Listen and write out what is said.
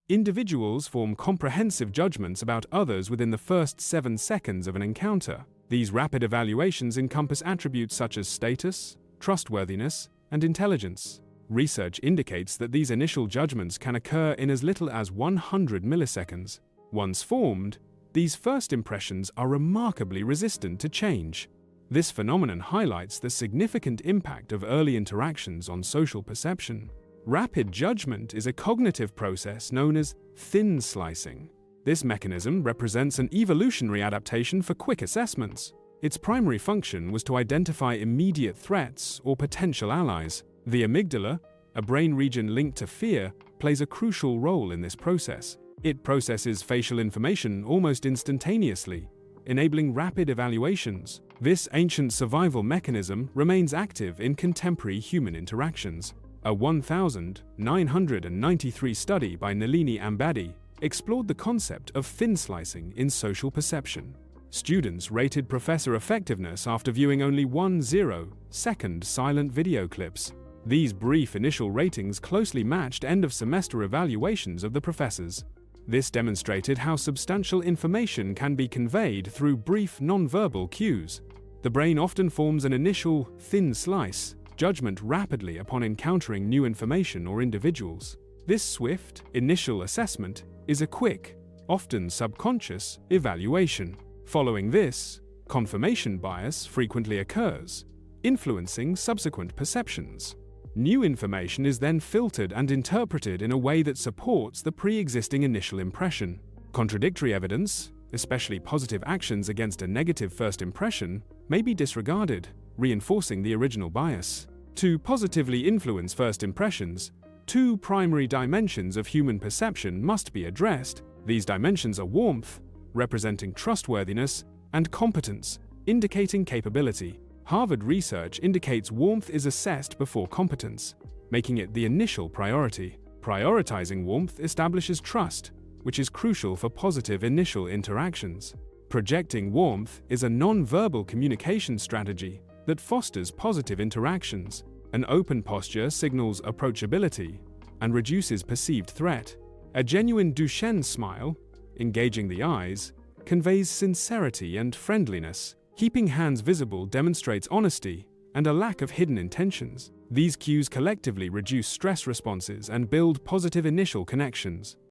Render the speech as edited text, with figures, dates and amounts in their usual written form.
Individuals form comprehensive judgments about others within the first 7 seconds of an encounter. These rapid evaluations encompass attributes such as status, trustworthiness, and intelligence. Research indicates that these initial judgments can occur in as little as 100 milliseconds. Once formed, these first impressions are remarkably resistant to change. This phenomenon highlights the significant impact of early interactions on social perception. Rapid judgment is a cognitive process known as thin slicing. This mechanism represents an evolutionary adaptation for quick assessments. Its primary function was to identify immediate threats or potential allies. The amygdala, a brain region linked to fear, plays a crucial role in this process. It processes facial information almost instantaneously, enabling rapid evaluations. This ancient survival mechanism remains active in contemporary human interactions. A 1993 study by Nalini Ambady explored the concept of thin slicing in social perception. Students rated professor effectiveness after viewing only 10-second silent video clips. These brief initial ratings closely matched end-of-semester evaluations of the professors. This demonstrated how substantial information can be conveyed through brief nonverbal cues. The brain often forms an initial thin slice judgment rapidly upon encountering new information or individuals. This swift, initial assessment is a quick, often subconscious, evaluation. Following this, confirmation bias frequently occurs, influencing subsequent perceptions. New information is then filtered and interpreted in a way that supports the pre-existing initial impression. Contradictory evidence, especially positive actions against a negative first impression, may be disregarded, reinforcing the original bias. To positively influence first impressions, two primary dimensions of human perception must be addressed. These dimensions are warmth, representing trustworthiness, and competence, indicating capability. Harvard research indicates warmth is assessed before competence, making it the initial priority. Prioritizing warmth establishes trust, which is crucial for positive initial interactions. Projecting warmth is a non-verbal communication strategy that fosters positive interactions. An open posture signals approachability and reduces perceived threat. A genuine Duchenne smile, engaging the eyes, conveys sincerity and friendliness. Keeping hands visible demonstrates honesty and a lack of hidden intentions. These cues collectively reduce stress responses and build positive initial connections.